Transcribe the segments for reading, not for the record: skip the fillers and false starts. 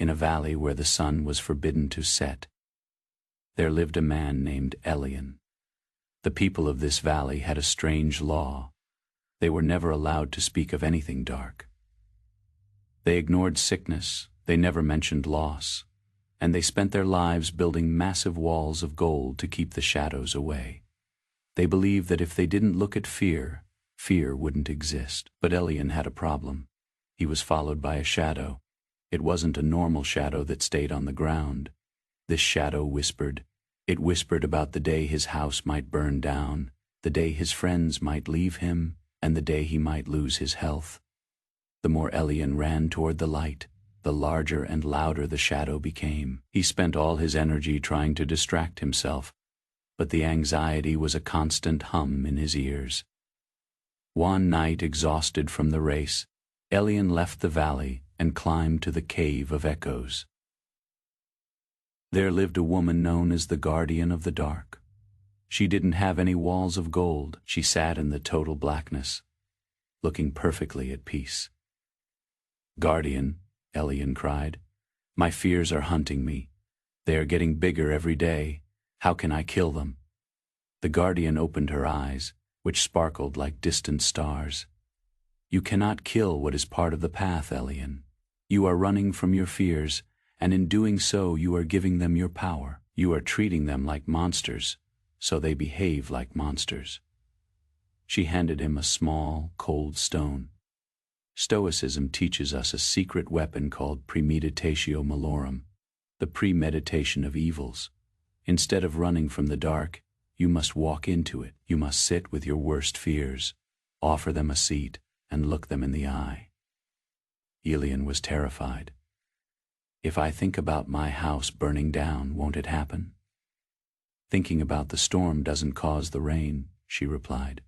in a valley where the sun was forbidden to set, there lived a man named Elian. The people of this valley had a strange law. They were never allowed to speak of anything dark. They ignored sickness, they never mentioned loss, and they spent their lives building massive walls of gold to keep the shadows away. They believed that if they didn't look at fear, fear wouldn't exist. But Elian had a problem. He was followed by a shadow. It wasn't a normal shadow that stayed on the ground. This shadow whispered. It whispered about the day his house might burn down, the day his friends might leave him, and the day he might lose his health. The more Elian ran toward the light, the larger and louder the shadow became. He spent all his energy trying to distract himself, but the anxiety was a constant hum in his ears. One night, exhausted from the race, Elian left the valley and climbed to the Cave of Echoes. There lived a woman known as the Guardian of the Dark. She didn't have any walls of gold. She sat in the total blackness, looking perfectly at peace. "Guardian," Elian cried, "my fears are hunting me. They are getting bigger every day. How can I kill them?" The Guardian opened her eyes, which sparkled like distant stars. "You cannot kill what is part of the path, Elian. You are running from your fears, and in doing so you are giving them your power. You are treating them like monsters, so they behave like monsters." She handed him a small, cold stone. Stoicism teaches us a secret weapon called premeditatio malorum, the premeditation of evils. Instead of running from the dark, you must walk into it. You must sit with your worst fears, offer them a seat, and look them in the eye. Elian was terrified. "If I think about my house burning down, won't it happen?" "Thinking about the storm doesn't cause the rain," she replied,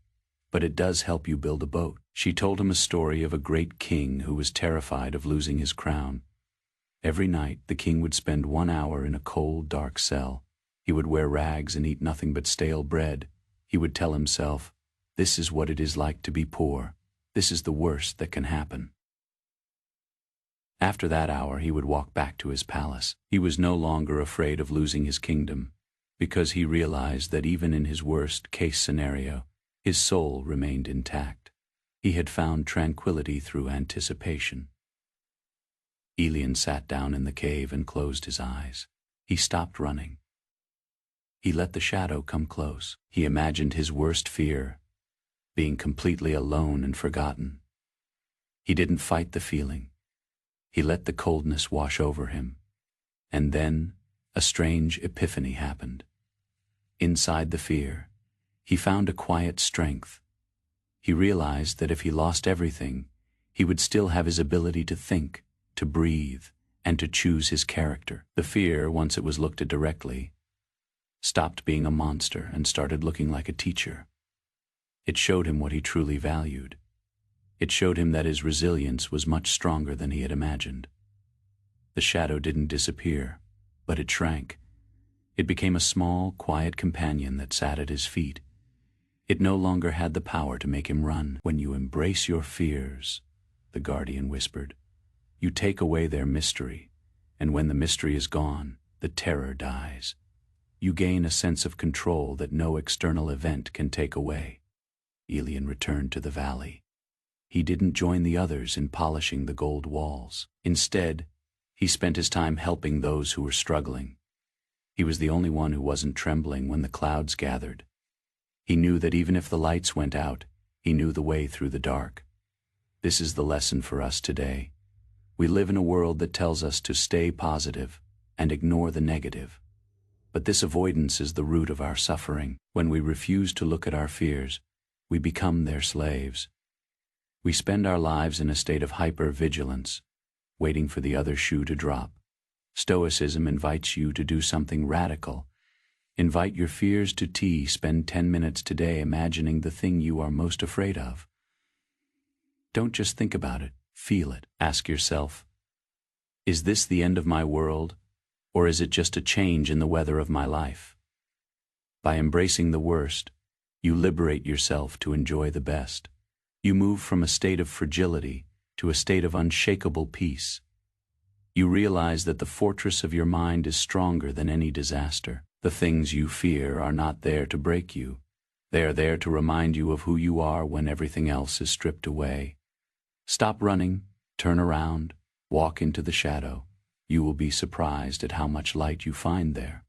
"but it does help you build a boat." She told him a story of a great king who was terrified of losing his crown. Every night the king would spend 1 hour in a cold, dark cell. He would wear rags and eat nothing but stale bread. He would tell himself, "This is what it is like to be poor. This is the worst that can happen." After that hour he would walk back to his palace. He was no longer afraid of losing his kingdom, because he realized that even in his worst-case scenario, his soul remained intact. He had found tranquility through anticipation. Elian sat down in the cave and closed his eyes. He stopped running. He let the shadow come close. He imagined his worst fear, being completely alone and forgotten. He didn't fight the feeling. He let the coldness wash over him. And then a strange epiphany happened. Inside the fear, he found a quiet strength. He realized that if he lost everything, he would still have his ability to think, to breathe, and to choose his character. The fear, once it was looked at directly, stopped being a monster and started looking like a teacher. It showed him what he truly valued. It showed him that his resilience was much stronger than he had imagined. The shadow didn't disappear, but it shrank. It became a small, quiet companion that sat at his feet. It no longer had the power to make him run. "When you embrace your fears," the Guardian whispered, "you take away their mystery, and when the mystery is gone, the terror dies. You gain a sense of control that no external event can take away." Elian returned to the valley. He didn't join the others in polishing the gold walls. Instead, he spent his time helping those who were struggling. He was the only one who wasn't trembling when the clouds gathered. He knew that even if the lights went out, he knew the way through the dark. This is the lesson for us today. We live in a world that tells us to stay positive and ignore the negative. But this avoidance is the root of our suffering. When we refuse to look at our fears, we become their slaves. We spend our lives in a state of hyper-vigilance, waiting for the other shoe to drop. Stoicism invites you to do something radical. Invite your fears to tea. Spend 10 minutes today imagining the thing you are most afraid of. Don't just think about it, feel it. Ask yourself, is this the end of my world, or is it just a change in the weather of my life? By embracing the worst, you liberate yourself to enjoy the best. You move from a state of fragility to a state of unshakable peace. You realize that the fortress of your mind is stronger than any disaster. The things you fear are not there to break you. They are there to remind you of who you are when everything else is stripped away. Stop running, turn around, walk into the shadow. You will be surprised at how much light you find there.